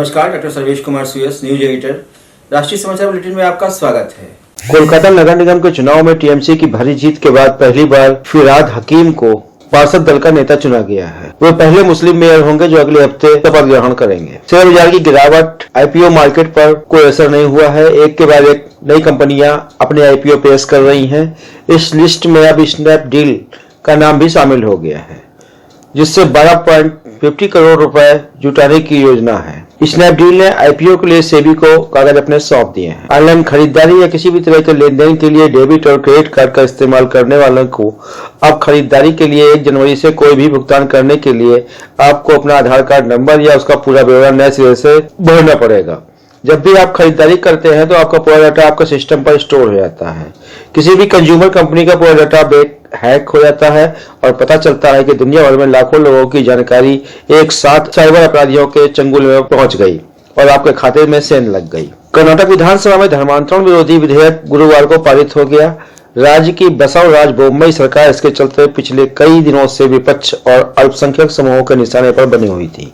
नमस्कार, डॉक्टर सर्वेश कुमार सुयस, news editor, राष्ट्रीय समाचार बुलेटिन में आपका स्वागत है। कोलकाता नगर निगम के चुनाव में टीएमसी की भारी जीत के बाद पहली बार फिराद हकीम को पार्षद दल का नेता चुना गया है। वे पहले मुस्लिम मेयर होंगे जो अगले हफ्ते शपथ ग्रहण करेंगे। शेयर बाजार की गिरावट, आईपीओ मार्केट पर कोई असर नहीं हुआ है। एक के बाद एक नई कंपनियां अपने आईपीओ पेश कर रही हैं। इस लिस्ट में अब स्नैपडील का नाम भी शामिल हो गया है, जिससे 12.50 करोड़ रुपए जुटाने की योजना है। स्नैपडील ने आईपीओ के लिए सेबी को कागज अपने सौंप दिए हैं। ऑनलाइन खरीदारी या किसी भी तरह के लेन देन के लिए डेबिट और क्रेडिट कार्ड का इस्तेमाल करने वालों को अब खरीदारी के लिए 1 जनवरी से कोई भी भुगतान करने के लिए आपको अपना आधार कार्ड नंबर या उसका पूरा ब्यौरा नए सिरे से भरना पड़ेगा। जब भी आप खरीदारी करते हैं तो आपका पूरा डाटा आपका सिस्टम पर स्टोर हो जाता है। किसी भी कंज्यूमर कंपनी का पूरा डाटा हैक हो जाता है और पता चलता है कि दुनिया भर में लाखों लोगों की जानकारी एक साथ साइबर अपराधियों के चंगुल में पहुंच गई और आपके खाते में सेंध लग गई। कर्नाटक विधानसभा में धर्मांतरण विरोधी विधेयक गुरुवार को पारित हो गया। राज्य की बसवराज बोम्मई सरकार इसके चलते पिछले कई दिनों से विपक्ष और अल्पसंख्यक समूहों के निशाने पर बनी हुई थी।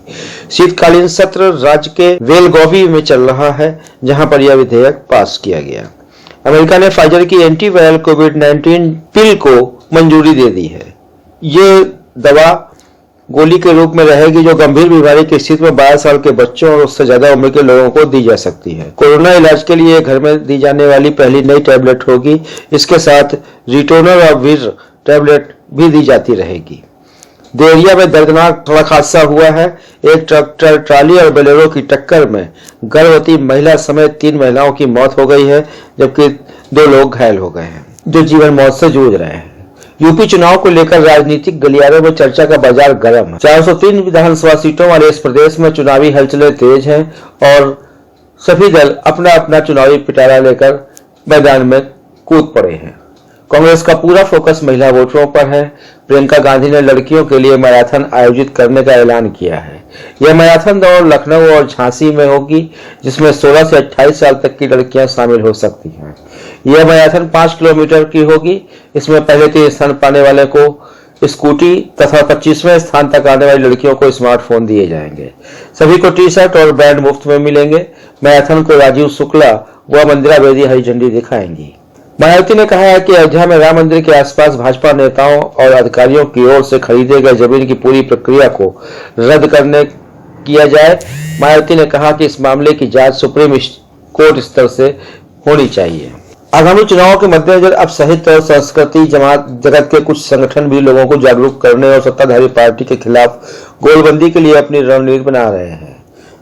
शीतकालीन सत्र राज्य के बेलगावी में चल रहा है, जहां पर यह विधेयक पास किया गया। अमेरिका ने फाइजर की एंटीवायरल कोविड-19 पिल को मंजूरी दे दी है। ये दवा गोली के रूप में रहेगी जो गंभीर बीमारी की स्थिति में 12 साल के बच्चों और उससे ज्यादा उम्र के लोगों को दी जा सकती है। कोरोना इलाज के लिए घर में दी जाने वाली पहली नई टैबलेट होगी। इसके साथ रिटोनर और वीर टैबलेट भी दी जाती रहेगी। देवरिया में दर्दनाक सड़क हादसा हुआ है। एक ट्रैक्टर ट्राली और बोलेरो की टक्कर में गर्भवती महिला समेत 3 महिलाओं की मौत हो गई है, जबकि 2 लोग घायल हो गए हैं जो जीवन मौत से जूझ रहे हैं। यूपी चुनाव को लेकर राजनीतिक गलियारों में चर्चा का बाजार गर्म है। 403 विधानसभा सीटों वाले इस प्रदेश में चुनावी हलचलें तेज हैं और सभी दल अपना अपना चुनावी पिटारा लेकर मैदान में कूद पड़े हैं। कांग्रेस का पूरा फोकस महिला वोटरों पर है। प्रियंका गांधी ने लड़कियों के लिए मैराथन आयोजित करने का ऐलान किया है। यह मैराथन दौड़ लखनऊ और झांसी में होगी, जिसमें 16 से 28 साल तक की लड़कियां शामिल हो सकती हैं। यह मैराथन 5 किलोमीटर की होगी। इसमें पहले 3 स्थान पाने वाले को स्कूटी तथा 25वें स्थान तक आने वाली लड़कियों को स्मार्टफोन दिए जाएंगे। सभी को टी शर्ट और बैंड मुफ्त में मिलेंगे। मैराथन को राजीव शुक्ला व मंदिरा बेदी हरी झंडी दिखाएंगी। मायावती ने कहा है कि अयोध्या में राम मंदिर के आसपास भाजपा नेताओं और अधिकारियों की ओर से खरीदे गए जमीन की पूरी प्रक्रिया को रद्द किया जाए। मायावती ने कहा कि इस मामले की जांच सुप्रीम कोर्ट स्तर से होनी चाहिए। आगामी चुनावों के मद्देनजर अब साहित्य और संस्कृति जगत के कुछ संगठन भी लोगों को जागरूक करने और सत्ताधारी पार्टी के खिलाफ गोलबंदी के लिए अपनी रणनीति बना रहे हैं,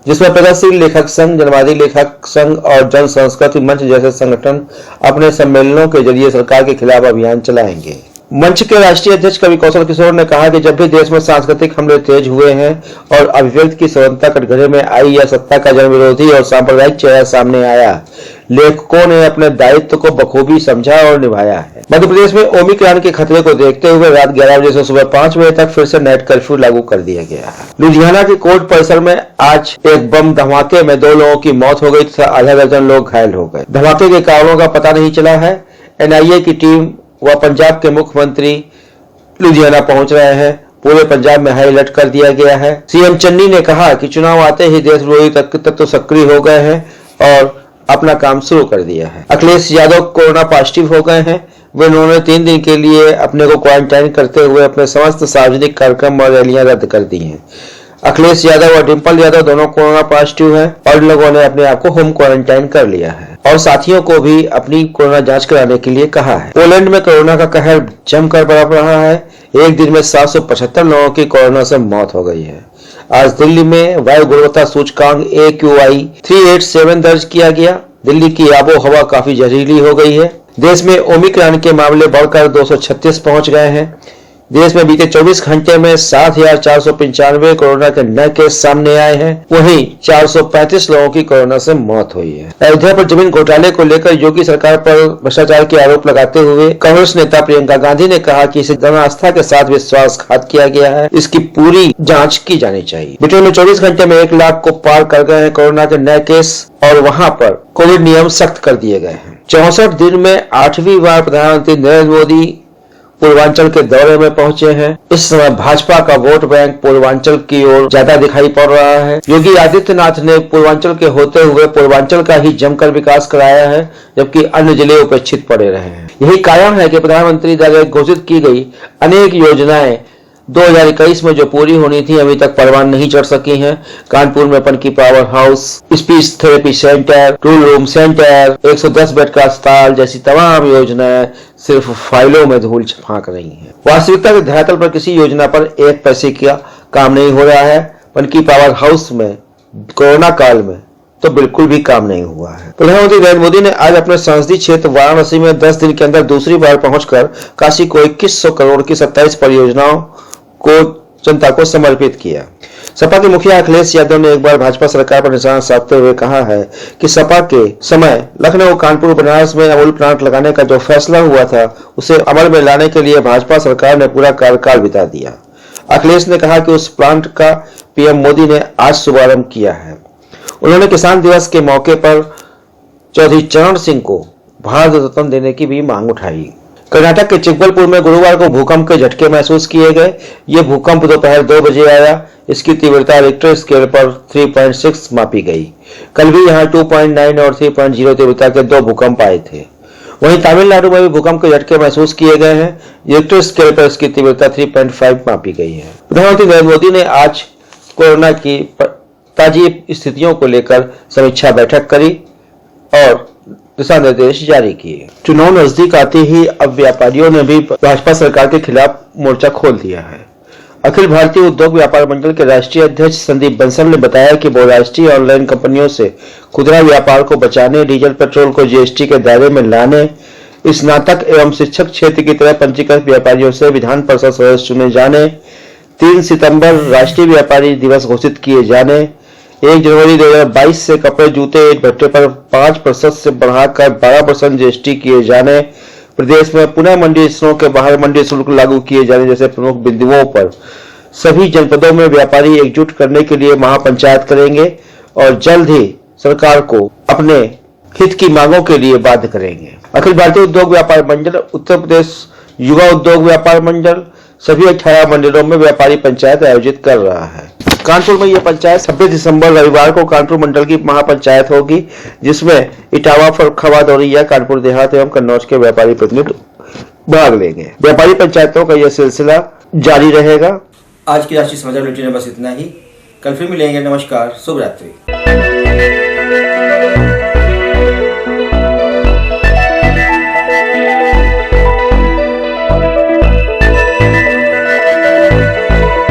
जिसमें प्रगतिशील लेखक संघ, जनवादी लेखक संघ और जन संस्कृति मंच जैसे संगठन अपने सम्मेलनों के जरिए सरकार के खिलाफ अभियान चलाएंगे। मंच के राष्ट्रीय अध्यक्ष कवि कौशल किशोर ने कहा कि जब भी देश में सांस्कृतिक हमले तेज हुए हैं और अभिव्यक्ति की स्वतंत्रता कटघरे में आई या सत्ता का जनविरोधी और सांप्रदायिक चेहरा सामने आया, लेखकों ने अपने दायित्व को बखूबी समझा और निभाया है। मध्य प्रदेश में ओमिक्रॉन के खतरे को देखते हुए रात 11 बजे से सुबह 5 बजे तक फिर से नाइट कर्फ्यू लागू कर दिया गया है। लुधियाना के कोर्ट परिसर में आज एक बम धमाके में 2 लोगों की मौत हो गई तथा आधा दर्जन लोग घायल हो गए। धमाके के कारणों का पता नहीं चला है। एनआईए की टीम व पंजाब के मुख्यमंत्री लुधियाना पहुंच रहे हैं। पूरे पंजाब में हाई अलर्ट कर दिया गया है। सीएम चन्नी ने कहा कि चुनाव आते ही देशविरोधी तत्व सक्रिय हो गए हैं और अपना काम शुरू कर दिया है। अखिलेश यादव कोरोना पॉजिटिव हो गए हैं। उन्होंने 3 दिन के लिए अपने को क्वारंटाइन करते हुए अपने समस्त सार्वजनिक कार्यक्रम और रैलियां रद्द कर दी हैं। अखिलेश यादव और डिम्पल यादव दोनों कोरोना पॉजिटिव हैं और इन लोगों ने अपने आप को होम क्वारंटाइन कर लिया है और साथियों को भी अपनी कोरोना जांच कराने के लिए कहा है। पोलैंड में कोरोना का कहर जमकर बरप रहा है। एक दिन में 775 लोगों की कोरोना से मौत हो गई है। आज दिल्ली में वायु गुणवत्ता सूचकांक AQI 387 दर्ज किया गया। दिल्ली की आबो हवा काफी जहरीली हो गई है। देश में ओमिक्रॉन के मामले बढ़कर 236 पहुंच गए हैं। देश में बीते 24 घंटे में 7,495 कोरोना के नए केस सामने आए हैं। वहीं 435 लोगों की कोरोना से मौत हुई है। अयोध्या पर जमीन घोटाले को लेकर योगी सरकार पर भ्रष्टाचार के आरोप लगाते हुए कांग्रेस नेता प्रियंका गांधी ने कहा कि इसे जन आस्था के साथ विश्वासघात किया गया है। इसकी पूरी जांच की जानी चाहिए। ब्रिटेन में 24 घंटे में 1 लाख को पार कर गए हैं कोरोना के नए केस और वहां पर कोविड नियम सख्त कर दिए गए हैं। 64 दिन में 8वीं बार प्रधानमंत्री नरेंद्र मोदी पूर्वांचल के दौरे में पहुंचे हैं। इस समय भाजपा का वोट बैंक पूर्वांचल की ओर ज्यादा दिखाई पड़ रहा है। योगी आदित्यनाथ ने पूर्वांचल के होते हुए पूर्वांचल का ही जमकर विकास कराया है, जबकि अन्य जिले उपेक्षित पड़े रहे हैं। यही कारण है कि प्रधानमंत्री द्वारा घोषित की गई अनेक योजनाएं 2021 में जो पूरी होनी थी अभी तक परवान नहीं चढ़ सकी हैं। कानपुर में Panki power house, speech therapy centre, tool room centre, 110 bed का अस्पताल जैसी तमाम योजनाएं सिर्फ फाइलों में धूल फांक रही हैं। वास्तविकता के धरातल पर किसी योजना पर एक पैसे का काम नहीं हो रहा है। पनकी पावर हाउस में कोरोना काल में तो बिल्कुल भी काम नहीं हुआ है। प्रधानमंत्री नरेंद्र मोदी ने आज अपने संसदीय क्षेत्र वाराणसी में 10 दिन के अंदर दूसरी बार पहुंचकर काशी को 2100 करोड़ की 27 परियोजनाओं को जनता को समर्पित किया। सपा के मुखिया अखिलेश यादव ने एक बार भाजपा सरकार पर निशाना साधते हुए कहा है कि सपा के समय लखनऊ, कानपुर, बनारस में अमूल प्लांट लगाने का जो फैसला हुआ था उसे अमल में लाने के लिए भाजपा सरकार ने पूरा कार्यकाल बिता दिया। अखिलेश ने कहा कि उस प्लांट का पीएम मोदी ने आज शुभारंभ किया है। उन्होंने किसान दिवस के मौके पर चौधरी चरण सिंह को भारत रत्न देने की भी मांग उठाई। कर्नाटक के चिकबलपुर में गुरुवार को भूकंप के झटके महसूस किए गए। ये भूकंप दोपहर 2 बजे आया। इसकी तीव्रता रिक्टर स्केल पर 3.6 मापी गई। कल भी यहाँ 2.9 और 3.0 तीव्रता के 2 भूकंप आए थे। वहीं तमिलनाडु में भी भूकंप के झटके महसूस किए गए हैं। रिक्टर स्केल पर इसकी तीव्रता 3.5 मापी गई है। प्रधानमंत्री नरेंद्र मोदी ने आज कोरोना की ताजी स्थितियों को लेकर समीक्षा बैठक करी और दिशा निर्देश जारी किए। चुनाव नजदीक आते ही अब व्यापारियों ने भी भाजपा सरकार के खिलाफ मोर्चा खोल दिया है। अखिल भारतीय उद्योग व्यापार मंडल के राष्ट्रीय अध्यक्ष संदीप बंसल ने बताया कि वो राष्ट्रीय ऑनलाइन कंपनियों से खुदरा व्यापार को बचाने, डीजल पेट्रोल को जीएसटी के दायरे में लाने, स्नातक एवं शिक्षक क्षेत्र की तरह पंजीकृत व्यापारियों से विधान परिषद सदस्य चुने जाने, 3 सितंबर राष्ट्रीय व्यापारी दिवस घोषित किए जाने, 1 जनवरी 2022 से कपड़े, जूते, ईंट भट्टे पर 5% से बढ़ाकर 12% जीएसटी किए जाने, प्रदेश में पुनः मंडी स्थलों के बाहर मंडी शुल्क लागू किए जाने जैसे प्रमुख बिंदुओं पर सभी जनपदों में व्यापारी एकजुट करने के लिए महापंचायत करेंगे और जल्द ही सरकार को अपने हित की मांगों के लिए बाध्य करेंगे। अखिल भारतीय उद्योग व्यापार मंडल, उत्तर प्रदेश युवा उद्योग व्यापार मंडल सभी 18 मंडलों में व्यापारी पंचायत आयोजित कर रहा है। कानपुर में यह पंचायत 26 दिसंबर रविवार को कानपुर मंडल की महापंचायत होगी, जिसमें इटावा, फर्रुखाबाद, दौरिया, कानपुर देहात एवं कन्नौज के व्यापारी प्रतिनिधि भाग लेंगे। व्यापारी पंचायतों का यह सिलसिला जारी रहेगा। आज की राष्ट्रीय समाचार बुलेटिन में बस इतना ही। कल फिर मिलेंगे। नमस्कार, शुभ रात्रि।